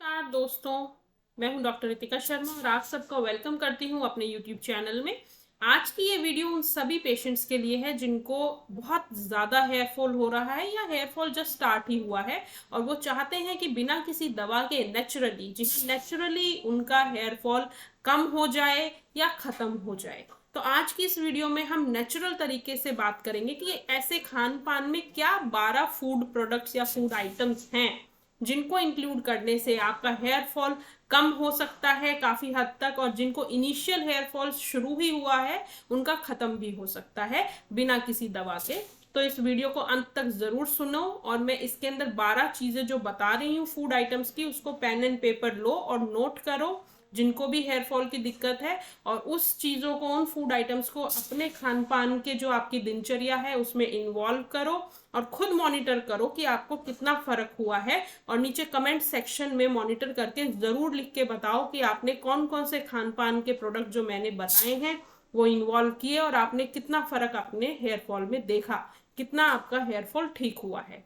नमस्कार दोस्तों, मैं हूं डॉक्टर रितिका शर्मा और आप सबका वेलकम करती हूं अपने यूट्यूब चैनल में। आज की ये वीडियो उन सभी पेशेंट्स के लिए है जिनको बहुत ज़्यादा हेयर फॉल हो रहा है या हेयर फॉल जस्ट स्टार्ट ही हुआ है और वो चाहते हैं कि बिना किसी दवा के नेचुरली उनका हेयर फॉल कम हो जाए या ख़त्म हो जाए। तो आज की इस वीडियो में हम नेचुरल तरीके से बात करेंगे कि ऐसे खान पान में क्या 12 फूड प्रोडक्ट्स या फूड आइटम्स हैं जिनको इंक्लूड करने से आपका हेयर फॉल कम हो सकता है काफी हद तक, और जिनको इनिशियल हेयर फॉल शुरू ही हुआ है उनका खत्म भी हो सकता है बिना किसी दवा के। तो इस वीडियो को अंत तक जरूर सुनो और मैं इसके अंदर 12 चीजें जो बता रही हूँ फूड आइटम्स की, उसको पेन एंड पेपर लो और नोट करो जिनको भी हेयर फॉल की दिक्कत है, और उस चीज़ों को, उन फूड आइटम्स को अपने खान पान के जो आपकी दिनचर्या है उसमें इन्वॉल्व करो और खुद मॉनिटर करो कि आपको कितना फर्क हुआ है। और नीचे कमेंट सेक्शन में मॉनिटर करके ज़रूर लिख के बताओ कि आपने कौन कौन से खान पान के प्रोडक्ट जो मैंने बताए हैं वो इन्वॉल्व किए और आपने कितना फर्क अपने हेयर फॉल में देखा, कितना आपका हेयर फॉल ठीक हुआ है।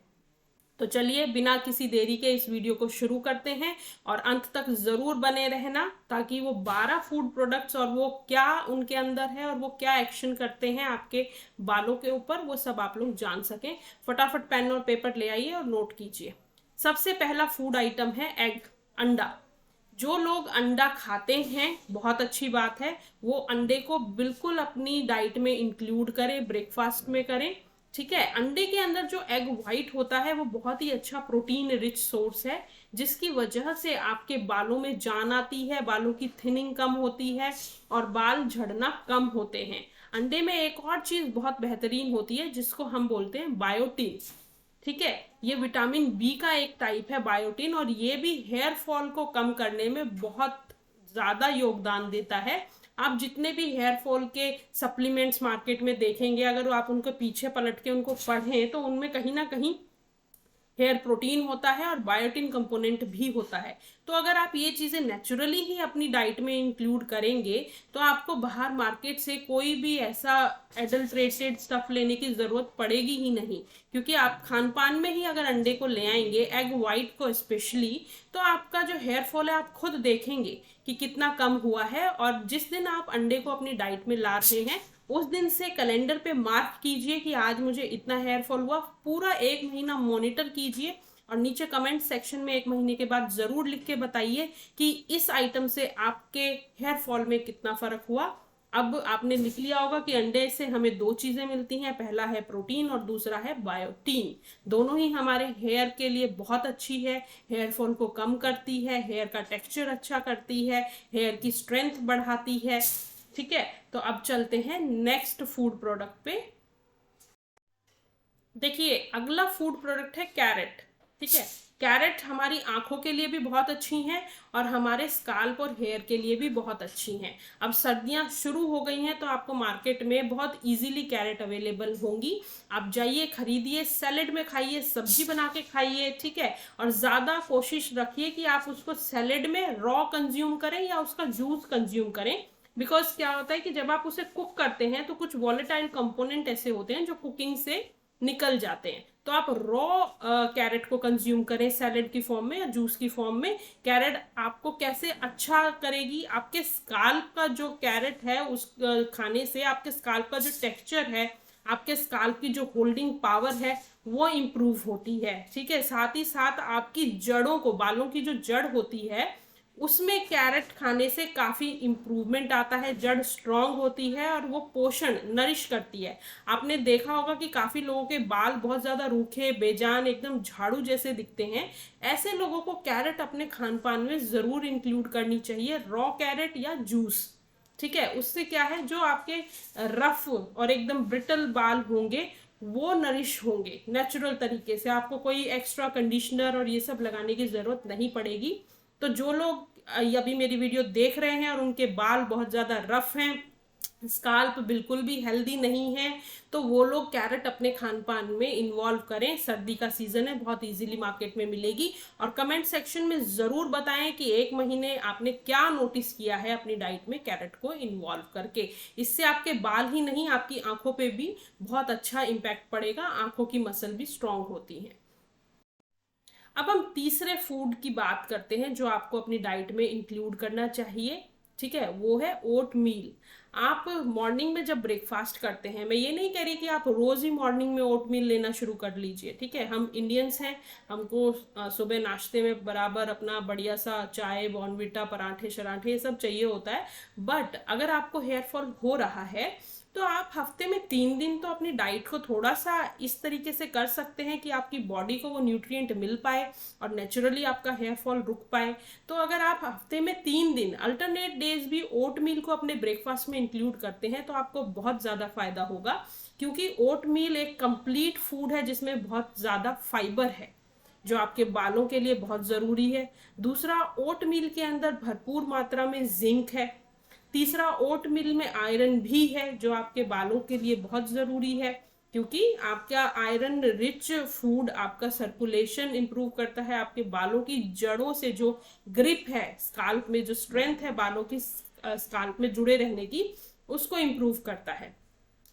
तो चलिए बिना किसी देरी के इस वीडियो को शुरू करते हैं और अंत तक जरूर बने रहना ताकि वो 12 फूड प्रोडक्ट्स और वो क्या उनके अंदर है और वो क्या एक्शन करते हैं आपके बालों के ऊपर वो सब आप लोग जान सकें। फटाफट पेन और पेपर ले आइए और नोट कीजिए। सबसे पहला फूड आइटम है एग, अंडा। जो लोग अंडा खाते हैं बहुत अच्छी बात है, वो अंडे को बिल्कुल अपनी डाइट में इंक्लूड करें, ब्रेकफास्ट में करें। ठीक है, अंडे के अंदर जो एग वाइट होता है वो बहुत ही अच्छा प्रोटीन रिच सोर्स है जिसकी वजह से आपके बालों में जान आती है, बालों की थिनिंग कम होती है और बाल झड़ना कम होते हैं। अंडे में एक और चीज बहुत बेहतरीन होती है जिसको हम बोलते हैं बायोटिन। ठीक है, ये विटामिन बी का एक टाइप है बायोटिन, और ये भी हेयर फॉल को कम करने में बहुत ज्यादा योगदान देता है। आप जितने भी हेयर फॉल के सप्लीमेंट्स मार्केट में देखेंगे, अगर आप उनके पीछे पलट के उनको पढ़ें तो उनमें कहीं ना कहीं हेयर प्रोटीन होता है और बायोटिन कंपोनेंट भी होता है। तो अगर आप ये चीज़ें नेचुरली ही अपनी डाइट में इंक्लूड करेंगे तो आपको बाहर मार्केट से कोई भी ऐसा एडल्ट्रेटेड स्टफ लेने की ज़रूरत पड़ेगी ही नहीं, क्योंकि आप खान पान में ही अगर अंडे को ले आएंगे, एग वाइट को स्पेशली, तो आपका जो हेयर फॉल है आप खुद देखेंगे कि कितना कम हुआ है। और जिस दिन आप अंडे को अपनी डाइट में ला रहे हैं उस दिन से कैलेंडर पे मार्क कीजिए कि आज मुझे इतना हेयर फॉल हुआ, पूरा एक महीना मॉनिटर कीजिए और नीचे कमेंट सेक्शन में एक महीने के बाद जरूर लिख के बताइए कि इस आइटम से आपके हेयर फॉल में कितना फर्क हुआ। अब आपने लिख लिया होगा कि अंडे से हमें दो चीजें मिलती हैं, पहला है प्रोटीन और दूसरा है बायोटीन। दोनों ही हमारे हेयर के लिए बहुत अच्छी है, हेयर फॉल को कम करती है, हेयर का टेक्सचर अच्छा करती है, हेयर की स्ट्रेंथ बढ़ाती है। ठीक है, तो अब चलते हैं नेक्स्ट फूड प्रोडक्ट पे। देखिए अगला फूड प्रोडक्ट है कैरेट। ठीक है, कैरेट हमारी आंखों के लिए भी बहुत अच्छी हैं और हमारे स्काल्प और हेयर के लिए भी बहुत अच्छी हैं। अब सर्दियां शुरू हो गई हैं तो आपको मार्केट में बहुत इजीली कैरेट अवेलेबल होंगी। आप जाइए, खरीदिए, सैलेड में खाइए, सब्जी बना के खाइए। ठीक है, और ज़्यादा कोशिश रखिए कि आप उसको सैलेड में रॉ कंज्यूम करें या उसका जूस कंज्यूम करें। बिकॉज क्या होता है कि जब आप उसे कुक करते हैं तो कुछ वॉलेटाइल कंपोनेंट ऐसे होते हैं जो कुकिंग से निकल जाते हैं। तो आप रॉ कैरेट को कंज्यूम करें सैलेड की फॉर्म में या जूस की फॉर्म में। कैरेट आपको कैसे अच्छा करेगी, आपके स्काल्प का जो कैरेट है उस खाने से आपके स्काल्प का जो टेक्सचर है, आपके स्काल्प की जो होल्डिंग पावर है वो इम्प्रूव होती है। ठीक है, साथ ही साथ आपकी जड़ों को, बालों की जो जड़ होती है उसमें कैरेट खाने से काफ़ी इम्प्रूवमेंट आता है, जड़ स्ट्रांग होती है और वो पोषण नरिश करती है। आपने देखा होगा कि काफ़ी लोगों के बाल बहुत ज़्यादा रूखे, बेजान, एकदम झाड़ू जैसे दिखते हैं। ऐसे लोगों को कैरेट अपने खान पान में ज़रूर इंक्लूड करनी चाहिए, रॉ कैरेट या जूस। ठीक है, उससे क्या है, जो आपके रफ और एकदम ब्रिटल बाल होंगे वो नरिश होंगे नेचुरल तरीके से, आपको कोई एक्स्ट्रा कंडीशनर और ये सब लगाने की ज़रूरत नहीं पड़ेगी। तो जो लोग अभी मेरी वीडियो देख रहे हैं और उनके बाल बहुत ज़्यादा रफ हैं, स्काल्प बिल्कुल भी हेल्दी नहीं है, तो वो लोग कैरेट अपने खान पान में इन्वॉल्व करें। सर्दी का सीजन है, बहुत इजीली मार्केट में मिलेगी। और कमेंट सेक्शन में ज़रूर बताएं कि एक महीने आपने क्या नोटिस किया है अपनी डाइट में कैरेट को इन्वॉल्व करके। इससे आपके बाल ही नहीं, आपकी आंखों पे भी बहुत अच्छा इम्पैक्ट पड़ेगा, आंखों की मसल भी स्ट्रांग होती है। अब हम तीसरे फूड की बात करते हैं जो आपको अपनी डाइट में इंक्लूड करना चाहिए। ठीक है, वो है ओट मील। आप मॉर्निंग में जब ब्रेकफास्ट करते हैं, मैं ये नहीं कह रही कि आप रोज ही मॉर्निंग में ओट मील लेना शुरू कर लीजिए। ठीक है, हम इंडियंस हैं, हमको सुबह नाश्ते में बराबर अपना बढ़िया सा चाय, बॉर्नविटा, पराठे शराठे ये सब चाहिए होता है। बट अगर आपको हेयर फॉल हो रहा है तो आप हफ्ते में 3 दिन तो अपनी डाइट को थोड़ा सा इस तरीके से कर सकते हैं कि आपकी बॉडी को वो न्यूट्रिएंट मिल पाए और नेचुरली आपका हेयर फॉल रुक पाए। तो अगर आप हफ्ते में 3 दिन अल्टरनेट डेज भी ओट मील को अपने ब्रेकफास्ट में इंक्लूड करते हैं तो आपको बहुत ज़्यादा फायदा होगा, क्योंकि ओट मील एक कंप्लीट फूड है जिसमें बहुत ज़्यादा फाइबर है जो आपके बालों के लिए बहुत ज़रूरी है। दूसरा, ओट मील के अंदर भरपूर मात्रा में जिंक है। तीसरा, ओट मिल में आयरन भी है जो आपके बालों के लिए बहुत ज़रूरी है, क्योंकि आपका आयरन रिच फूड आपका सर्कुलेशन इंप्रूव करता है, आपके बालों की जड़ों से जो ग्रिप है, स्काल्प में जो स्ट्रेंथ है बालों की स्काल्प में जुड़े रहने की, उसको इंप्रूव करता है।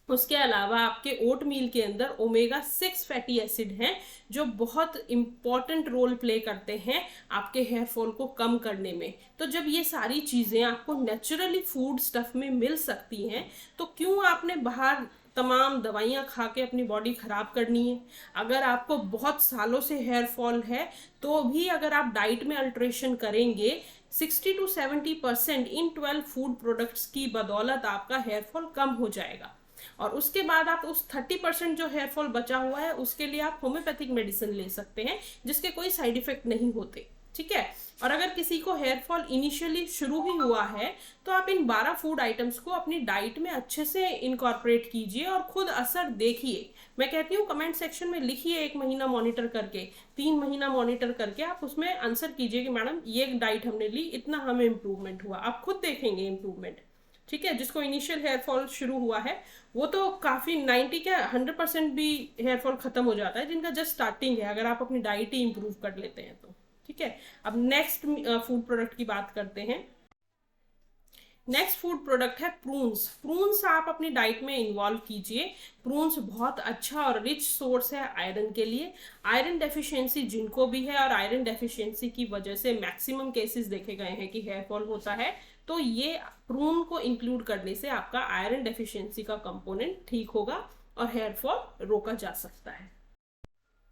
उसके अलावा आपके ओट मील के अंदर ओमेगा 6 फैटी एसिड हैं जो बहुत इंपॉर्टेंट रोल प्ले करते हैं आपके हेयर फॉल को कम करने में। तो जब ये सारी चीज़ें आपको नेचुरली फूड स्टफ में मिल सकती हैं तो क्यों आपने बाहर तमाम दवाइयाँ खा के अपनी बॉडी खराब करनी है। अगर आपको बहुत सालों से हेयर फॉल है तो भी अगर आप डाइट में अल्ट्रेशन करेंगे 60 to 70% इन 12 फूड प्रोडक्ट्स की बदौलत आपका हेयर फॉल कम हो जाएगा। और उसके बाद आप उस 30% जो हेयर फॉल बचा हुआ है उसके लिए आप होम्योपैथिक मेडिसिन ले सकते हैं जिसके कोई साइड इफेक्ट नहीं होते। ठीक है, और अगर किसी को हेयर फॉल इनिशियली शुरू ही हुआ है तो आप इन 12 फूड आइटम्स को अपनी डाइट में अच्छे से इनकॉर्पोरेट कीजिए और खुद असर देखिए। मैं कहती हूँ कमेंट सेक्शन में लिखिए 1 महीना मॉनिटर करके, 3 महीना मॉनिटर करके आप उसमें आंसर कीजिए कि मैडम ये डाइट हमने ली, इतना हमें इम्प्रूवमेंट हुआ। आप खुद देखेंगे इम्प्रूवमेंट। ठीक है, जिसको इनिशियल हेयर फॉल शुरू हुआ है वो तो काफ़ी 90 क्या 100% भी हेयर फॉल खत्म हो जाता है, जिनका जस्ट स्टार्टिंग है, अगर आप अपनी डाइट ही इंप्रूव कर लेते हैं तो। ठीक है, अब नेक्स्ट फूड प्रोडक्ट की बात करते हैं। नेक्स्ट फूड प्रोडक्ट है प्रून्स। प्रून्स आप अपनी डाइट में इन्वॉल्व कीजिए। प्रून्स बहुत अच्छा और रिच सोर्स है आयरन के लिए। आयरन डेफिशिएंसी जिनको भी है और आयरन डेफिशिएंसी की वजह से मैक्सिमम केसेस देखे गए हैं कि हेयर फॉल होता है, तो ये प्रून को इंक्लूड करने से आपका आयरन डेफिशिएंसी का कंपोनेंट ठीक होगा और हेयर फॉल रोका जा सकता है।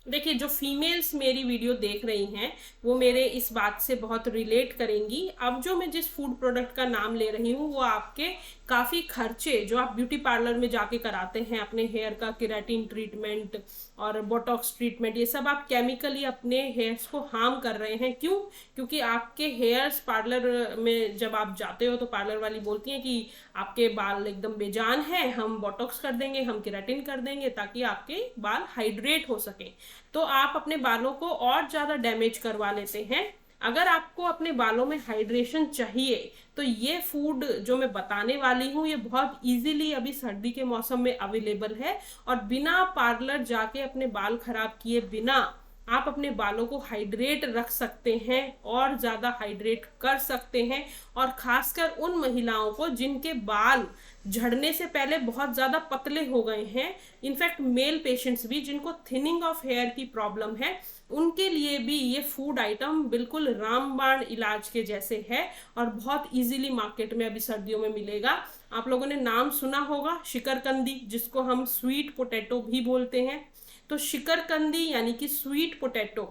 देखिए, जो फीमेल्स मेरी वीडियो देख रही हैं वो मेरे इस बात से बहुत रिलेट करेंगी। अब जो मैं जिस फूड प्रोडक्ट का नाम ले रही हूँ वो आपके काफ़ी खर्चे जो आप ब्यूटी पार्लर में जाके कराते हैं अपने हेयर का, केराटिन ट्रीटमेंट और बोटॉक्स ट्रीटमेंट, ये सब आप केमिकली अपने हेयर्स को हार्म कर रहे हैं। क्यों? क्योंकि आपके हेयर्स पार्लर में जब आप जाते हो तो पार्लर वाली बोलती हैं कि आपके बाल एकदम बेजान हैं, हम बोटॉक्स कर देंगे, हम केराटिन कर देंगे ताकि आपके बाल हाइड्रेट हो सके। तो आप अपने बालों को और ज़्यादा डैमेज करवा लेते हैं। अगर आपको अपने बालों में हाइड्रेशन चाहिए तो ये फूड जो मैं बताने वाली हूँ ये बहुत इजीली अभी सर्दी के मौसम में अवेलेबल है और बिना पार्लर जाके अपने बाल खराब किए बिना आप अपने बालों को हाइड्रेट रख सकते हैं और ज़्यादा हाइड्रेट कर सकते हैं। और खासकर उन महिलाओं को जिनके बाल झड़ने से पहले बहुत ज़्यादा पतले हो गए हैं, इनफैक्ट मेल पेशेंट्स भी जिनको थिनिंग ऑफ हेयर की प्रॉब्लम है, उनके लिए भी ये फूड आइटम बिल्कुल रामबाण इलाज के जैसे है और बहुत इजीली मार्केट में अभी सर्दियों में मिलेगा। आप लोगों ने नाम सुना होगा शिकरकंदी, जिसको हम स्वीट पोटैटो भी बोलते हैं। तो शिकरकंदी यानी कि स्वीट पोटैटो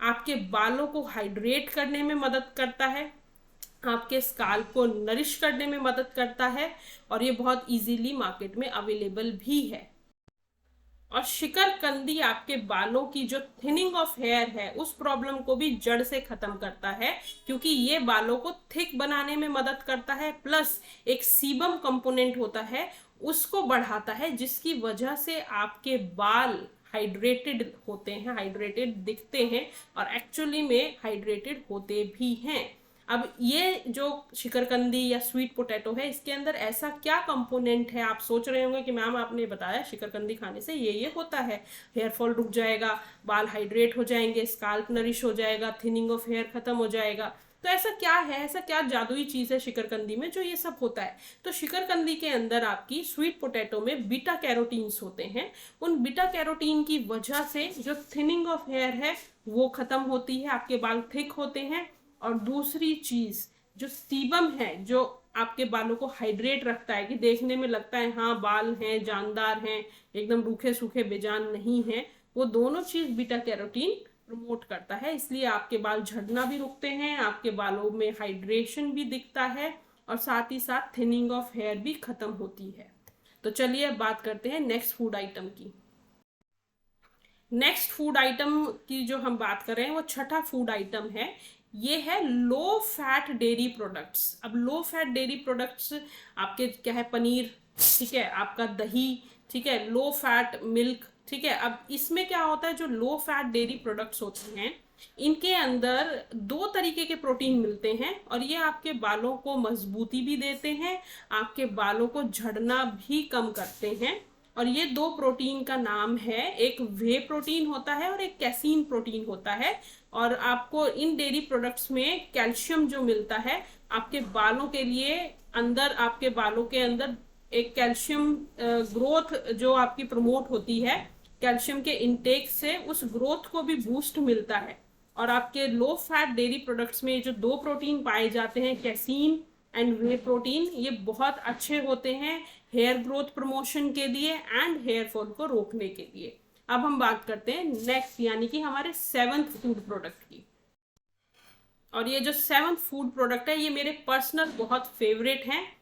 आपके बालों को हाइड्रेट करने में मदद करता है, आपके स्काल्प को नरिश करने में मदद करता है और ये बहुत इजीली मार्केट में अवेलेबल भी है। और शिकरकंदी आपके बालों की जो थिनिंग ऑफ हेयर है उस प्रॉब्लम को भी जड़ से खत्म करता है, क्योंकि ये बालों को थिक बनाने में मदद करता है, प्लस एक सीबम कंपोनेंट होता है उसको बढ़ाता है, जिसकी वजह से आपके बाल हाइड्रेटेड होते हैं, हाइड्रेटेड दिखते हैं और एक्चुअली में हाइड्रेटेड होते भी हैं। अब ये जो शिकरकंदी या स्वीट पोटैटो है इसके अंदर ऐसा क्या कंपोनेंट है, आप सोच रहे होंगे कि मैम आपने बताया शिकरकंदी खाने से ये होता है, हेयर फॉल रुक जाएगा, बाल हाइड्रेट हो जाएंगे, स्काल्प नरिश हो जाएगा, थिनिंग ऑफ हेयर खत्म हो जाएगा। तो ऐसा क्या है, ऐसा क्या जादुई चीज़ है शिकरकंदी में जो ये सब होता है? तो शिकरकंदी के अंदर आपकी स्वीट पोटैटो में बीटा कैरोटीन्स होते हैं। उन बीटा कैरोटीन की वजह से जो थिनिंग ऑफ हेयर है वो ख़त्म होती है, आपके बाल थिक होते हैं। और दूसरी चीज़ जो सीबम है, जो आपके बालों को हाइड्रेट रखता है कि देखने में लगता है हाँ बाल हैं, जानदार हैं, एकदम रूखे सूखे बेजान नहीं हैं, वो दोनों चीज़ बीटा कैरोटीन प्रमोट करता है। इसलिए आपके बाल झड़ना भी रुकते हैं, आपके बालों में हाइड्रेशन भी दिखता है, और साथ ही साथ थिनिंग ऑफ हेयर भी खत्म होती है। तो चलिए अब बात करते हैं नेक्स्ट फूड आइटम की। नेक्स्ट फूड आइटम की जो हम बात कर रहे हैं वो छठा फूड आइटम है, ये है लो फैट डेयरी प्रोडक्ट्स। अब लो फैट डेयरी प्रोडक्ट्स आपके क्या है, पनीर, ठीक है, आपका दही, ठीक है, लो फैट मिल्क, ठीक है। अब इसमें क्या होता है, जो लो फैट डेयरी प्रोडक्ट्स होते हैं इनके अंदर दो तरीके के प्रोटीन मिलते हैं, और ये आपके बालों को मजबूती भी देते हैं, आपके बालों को झड़ना भी कम करते हैं। और ये दो प्रोटीन का नाम है, एक वे प्रोटीन होता है और एक कैसीन प्रोटीन होता है। और आपको इन डेयरी प्रोडक्ट्स में कैल्शियम जो मिलता है आपके बालों के लिए, अंदर आपके बालों के अंदर एक कैल्शियम ग्रोथ जो आपकी प्रमोट होती है, कैल्शियम के इनटेक से उस ग्रोथ को भी बूस्ट मिलता है। और आपके लो फैट डेयरी प्रोडक्ट्स में जो दो प्रोटीन पाए जाते हैं, कैसीन एंड वे प्रोटीन, ये बहुत अच्छे होते हैं हेयर ग्रोथ प्रमोशन के लिए एंड हेयर फॉल को रोकने के लिए। अब हम बात करते हैं नेक्स्ट, यानी कि हमारे सेवंथ फूड प्रोडक्ट की। और ये जो सेवंथ फूड प्रोडक्ट है ये मेरे पर्सनल बहुत फेवरेट हैं,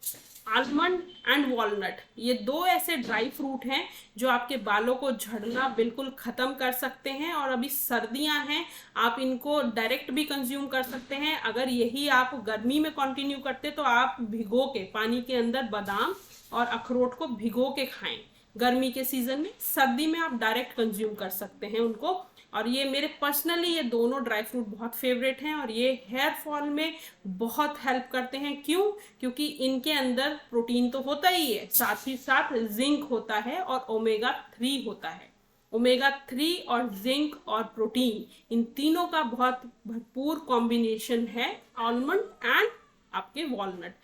आलमंड एंड वॉलनट। ये दो ऐसे ड्राई फ्रूट हैं जो आपके बालों को झड़ना बिल्कुल ख़त्म कर सकते हैं। और अभी सर्दियां हैं, आप इनको डायरेक्ट भी कंज्यूम कर सकते हैं। अगर यही आप गर्मी में कंटिन्यू करते तो आप भिगो के पानी के अंदर बादाम और अखरोट को भिगो के खाएं गर्मी के सीजन में। सर्दी में आप डायरेक्ट कंज्यूम कर सकते हैं उनको। और ये मेरे पर्सनली ये दोनों ड्राई फ्रूट बहुत फेवरेट हैं, और ये हेयर फॉल में बहुत हेल्प करते हैं। क्यों? क्योंकि इनके अंदर प्रोटीन तो होता ही है, साथ ही साथ जिंक होता है और ओमेगा 3 होता है। ओमेगा 3 और जिंक और प्रोटीन, इन तीनों का बहुत भरपूर कॉम्बिनेशन है आलमंड एंड आपके वॉलनट।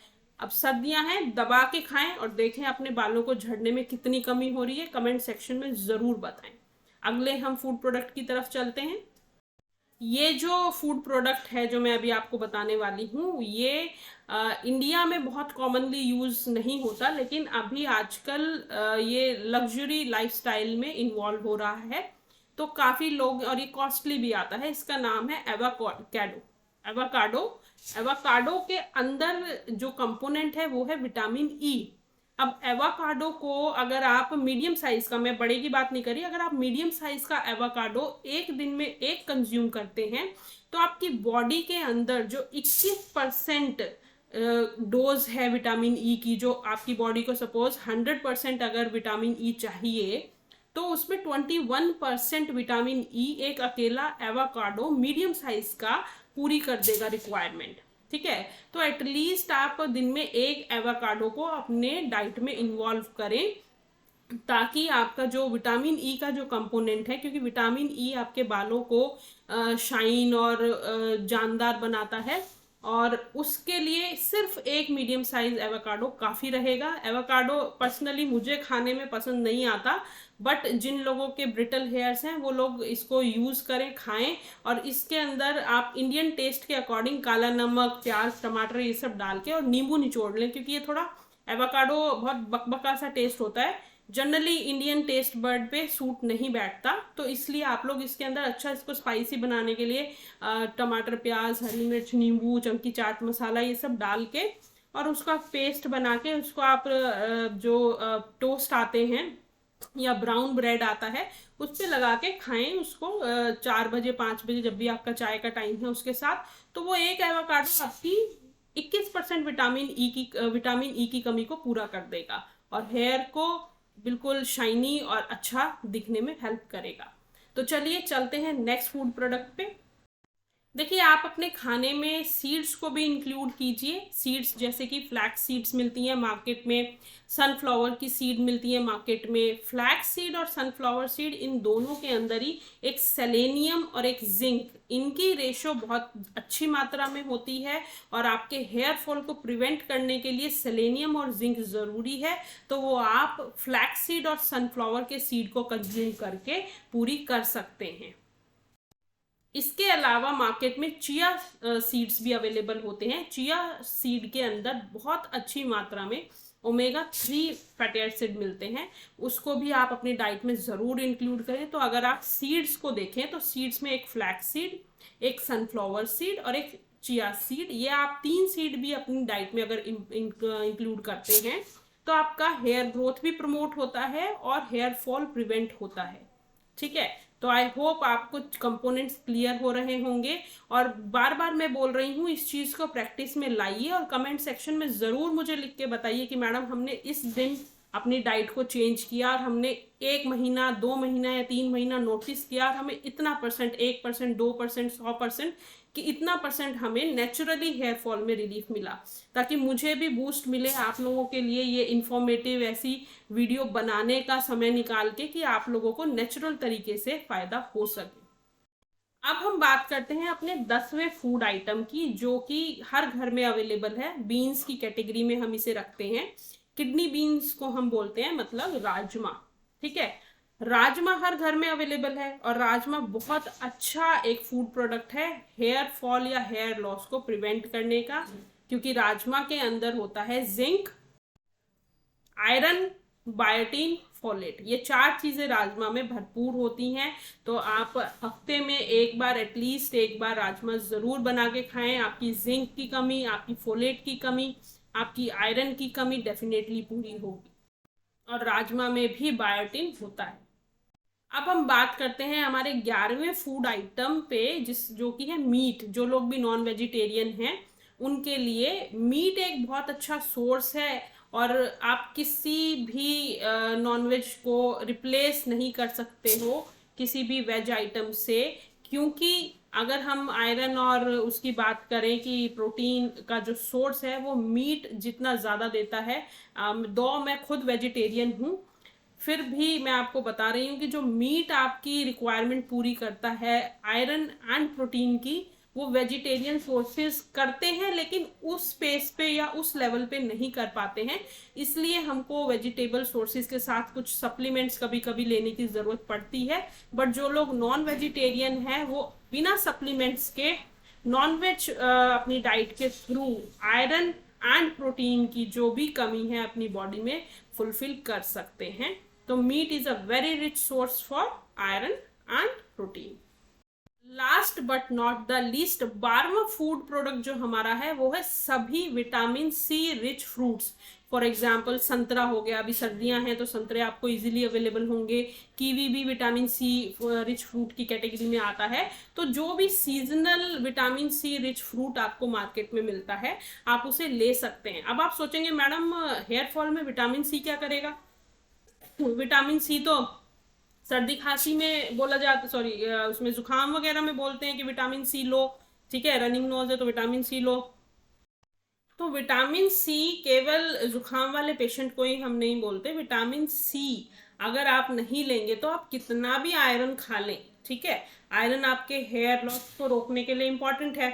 अब सर्दियां हैं, दबा के खाएं और देखें अपने बालों को झड़ने में कितनी कमी हो रही है, कमेंट सेक्शन में ज़रूर बताएं। अगले हम फूड प्रोडक्ट की तरफ चलते हैं। ये जो फूड प्रोडक्ट है जो मैं अभी आपको बताने वाली हूँ, ये इंडिया में बहुत कॉमनली यूज़ नहीं होता, लेकिन अभी आजकल ये लग्जरी लाइफस्टाइल में इन्वॉल्व हो रहा है, तो काफ़ी लोग, और ये कॉस्टली भी आता है। इसका नाम है एवाकाडो। एवाकाडो के अंदर जो कंपोनेंट है वो है विटामिन ई। अब एवाकाडो को अगर आप मीडियम साइज का, मैं बड़े की बात नहीं करी, अगर आप मीडियम साइज का एवाकाडो एक दिन में एक कंज्यूम करते हैं तो आपकी बॉडी के अंदर जो 21% डोज है विटामिन ई की, जो आपकी बॉडी को सपोज 100% अगर विटामिन ई चाहिए तो उसमें 21% विटामिन ई एक अकेला एवाकाडो मीडियम साइज का पूरी कर देगा रिक्वायरमेंट। ठीक है, तो एटलीस्ट आप दिन में एक एवोकाडो को अपने डाइट में इन्वॉल्व करें, ताकि आपका जो विटामिन ई का जो कंपोनेंट है, क्योंकि विटामिन ई आपके बालों को शाइन और जानदार बनाता है, और उसके लिए सिर्फ एक मीडियम साइज एवोकाडो काफ़ी रहेगा। एवोकाडो पर्सनली मुझे खाने में पसंद नहीं आता, बट जिन लोगों के ब्रिटल हेयर्स हैं वो लोग इसको यूज़ करें, खाएं। और इसके अंदर आप इंडियन टेस्ट के अकॉर्डिंग काला नमक, प्याज, टमाटर ये सब डाल के और नींबू निचोड़ लें, क्योंकि ये थोड़ा एवोकाडो बहुत बकबका सा टेस्ट होता है, जनरली इंडियन टेस्ट बर्ड पे सूट नहीं बैठता। तो इसलिए आप लोग इसके अंदर अच्छा इसको स्पाइसी बनाने के लिए टमाटर, प्याज, हरी मिर्च, नींबू, चमकी चाट मसाला ये सब डाल के और उसका पेस्ट बना के उसको आप जो टोस्ट आते हैं या ब्राउन ब्रेड आता है उस पर लगा के खाएं उसको 4 बजे 5 बजे जब भी आपका चाय का टाइम है उसके साथ। तो वो एक एवोकाडो आपकी 21% विटामिन ई की कमी को पूरा कर देगा और हेयर को बिल्कुल शाइनी और अच्छा दिखने में हेल्प करेगा। तो चलिए चलते हैं नेक्स्ट फूड प्रोडक्ट पे। देखिए, आप अपने खाने में सीड्स को भी इंक्लूड कीजिए। सीड्स जैसे कि फ्लैक्स सीड्स मिलती हैं मार्केट में, सनफ्लावर की सीड मिलती है मार्केट में। फ्लैक्स सीड और सनफ्लावर सीड, इन दोनों के अंदर ही एक सेलेनियम और एक जिंक, इनकी रेशो बहुत अच्छी मात्रा में होती है और आपके हेयर फॉल को प्रिवेंट करने के लिए सेलेनियम और जिंक ज़रूरी है। तो वो आप फ्लैक्स सीड और सनफ्लावर के सीड को कंज्यूम करके पूरी कर सकते हैं। इसके अलावा मार्केट में चिया सीड्स भी अवेलेबल होते हैं। चिया सीड के अंदर बहुत अच्छी मात्रा में ओमेगा 3 फैटी एसिड मिलते हैं, उसको भी आप अपनी डाइट में ज़रूर इंक्लूड करें। तो अगर आप सीड्स को देखें तो सीड्स में एक फ्लैक्स सीड, एक सनफ्लावर सीड और एक चिया सीड, ये आप 3 सीड भी अपनी डाइट में अगर इंक्लूड करते हैं तो आपका हेयर ग्रोथ भी प्रमोट होता है और हेयर फॉल प्रिवेंट होता है। ठीक है, तो आई होप आपको कंपोनेंट्स क्लियर हो रहे होंगे। और बार बार मैं बोल रही हूँ, इस चीज़ को प्रैक्टिस में लाइए और कमेंट सेक्शन में ज़रूर मुझे लिख के बताइए कि मैडम हमने इस दिन अपनी डाइट को चेंज किया और हमने 1 महीना 2 महीना या 3 महीना नोटिस किया और हमें इतना परसेंट, 1%, 2%, 100% कि इतना परसेंट हमें नेचुरली हेयर फॉल में रिलीफ मिला, ताकि मुझे भी बूस्ट मिले आप लोगों के लिए ये इंफॉर्मेटिव ऐसी वीडियो बनाने का समय निकाल के कि आप लोगों को नेचुरल तरीके से फायदा हो सके। अब हम बात करते हैं अपने 10वें फूड आइटम की, जो कि हर घर में अवेलेबल है। बीन्स की कैटेगरी में हम इसे रखते हैं। किडनी बीन्स को हम बोलते हैं, मतलब राजमा। ठीक है, राजमा हर घर में अवेलेबल है और राजमा बहुत अच्छा एक फूड प्रोडक्ट है हेयर फॉल या हेयर लॉस को प्रिवेंट करने का, क्योंकि राजमा के अंदर होता है जिंक, आयरन, बायोटीन, फोलेट। ये 4 चीजें राजमा में भरपूर होती हैं। तो आप हफ्ते में एक बार, एटलीस्ट एक बार राजमा जरूर बना के खाएं। आपकी जिंक की कमी, आपकी फोलेट की कमी, आपकी आयरन की कमी डेफिनेटली पूरी होगी। और राजमा में भी बायोटीन होता है। अब हम बात करते हैं हमारे 11वें फूड आइटम पे, जो कि है मीट। जो लोग भी नॉन वेजिटेरियन हैं उनके लिए मीट एक बहुत अच्छा सोर्स है और आप किसी भी नॉनवेज को रिप्लेस नहीं कर सकते हो किसी भी वेज आइटम से, क्योंकि अगर हम आयरन और उसकी बात करें कि प्रोटीन का जो सोर्स है वो मीट जितना ज़्यादा देता है। दो मैं खुद वेजिटेरियन हूँ, फिर भी मैं आपको बता रही हूँ कि जो मीट आपकी रिक्वायरमेंट पूरी करता है आयरन एंड प्रोटीन की, वो वेजिटेरियन सोर्सेज करते हैं, लेकिन उस स्पेस पे या उस लेवल पे नहीं कर पाते हैं। इसलिए हमको वेजिटेबल सोर्सेज के साथ कुछ सप्लीमेंट्स कभी कभी लेने की ज़रूरत पड़ती है। बट जो लोग नॉन वेजिटेरियन हैं वो बिना सप्लीमेंट्स के नॉनवेज अपनी डाइट के थ्रू आयरन एंड प्रोटीन की जो भी कमी है अपनी बॉडी में फुलफिल कर सकते हैं। तो meat is a very rich source for iron and protein. Last but not the least, 12वां फूड प्रोडक्ट जो हमारा है वो है सभी vitamin C rich fruits. For example संतरा हो गया, अभी सर्दियां हैं तो संतरे आपको इजीली अवेलेबल होंगे। कीवी भी विटामिन सी रिच फ्रूट की कैटेगरी में आता है। तो जो भी seasonal vitamin C rich fruit आपको मार्केट में मिलता है आप उसे ले सकते हैं। अब आप सोचेंगे मैडम हेयर फॉल में विटामिन सी क्या करेगा? विटामिन सी तो सर्दी खांसी में बोला जाता, सॉरी उसमें जुकाम वगैरह में बोलते हैं कि विटामिन सी लो। ठीक है, रनिंग नोज है तो विटामिन सी लो। तो विटामिन सी केवल जुकाम वाले पेशेंट को ही हम नहीं बोलते। विटामिन सी अगर आप नहीं लेंगे तो आप कितना भी आयरन खा लें, ठीक है, आयरन आपके हेयर लॉस को रोकने के लिए इंपॉर्टेंट है।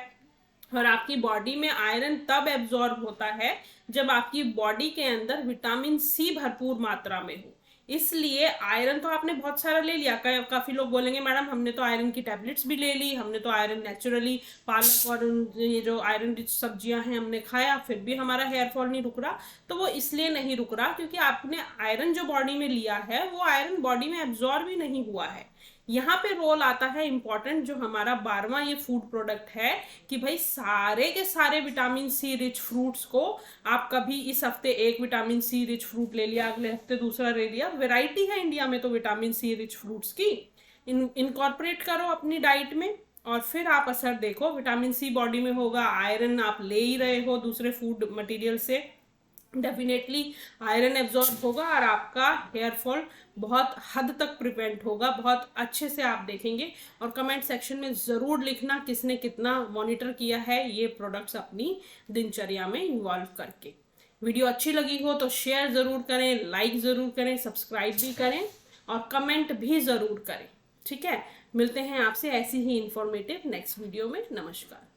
और आपकी बॉडी में आयरन तब एब्जॉर्ब होता है जब आपकी बॉडी के अंदर विटामिन सी भरपूर मात्रा में हो। इसलिए आयरन तो आपने बहुत सारा ले लिया। काफी लोग बोलेंगे मैडम हमने तो आयरन की टैबलेट्स भी ले ली, हमने तो आयरन नेचुरली पालक और ये जो आयरन रिच सब्जियां हैं हमने खाया, फिर भी हमारा हेयर फॉल नहीं रुक रहा। तो वो इसलिए नहीं रुक रहा क्योंकि आपने आयरन जो बॉडी में लिया है वो आयरन बॉडी में एब्जॉर्ब ही नहीं हुआ है। यहाँ पे रोल आता है इंपॉर्टेंट जो हमारा 12वां ये फूड प्रोडक्ट है कि भाई सारे के सारे विटामिन सी रिच फ्रूट्स को आप कभी इस हफ्ते एक विटामिन सी रिच फ्रूट ले लिया, अगले हफ्ते दूसरा ले लिया। वैरायटी है इंडिया में तो विटामिन सी रिच फ्रूट्स की, इनकॉर्पोरेट करो अपनी डाइट में और फिर आप असर देखो। विटामिन सी बॉडी में होगा, आयरन आप ले ही रहे हो दूसरे फूड मटेरियल से, डेफिनेटली आयरन एब्जॉर्ब होगा और आपका हेयर फॉल बहुत हद तक प्रिवेंट होगा। बहुत अच्छे से आप देखेंगे। और कमेंट सेक्शन में ज़रूर लिखना किसने कितना मॉनिटर किया है ये प्रोडक्ट्स अपनी दिनचर्या में इन्वॉल्व करके। वीडियो अच्छी लगी हो तो शेयर ज़रूर करें, लाइक ज़रूर करें, सब्सक्राइब भी करें और कमेंट भी ज़रूर करें। ठीक है, मिलते हैं आपसे ऐसी ही इंफॉर्मेटिव नेक्स्ट वीडियो में। नमस्कार।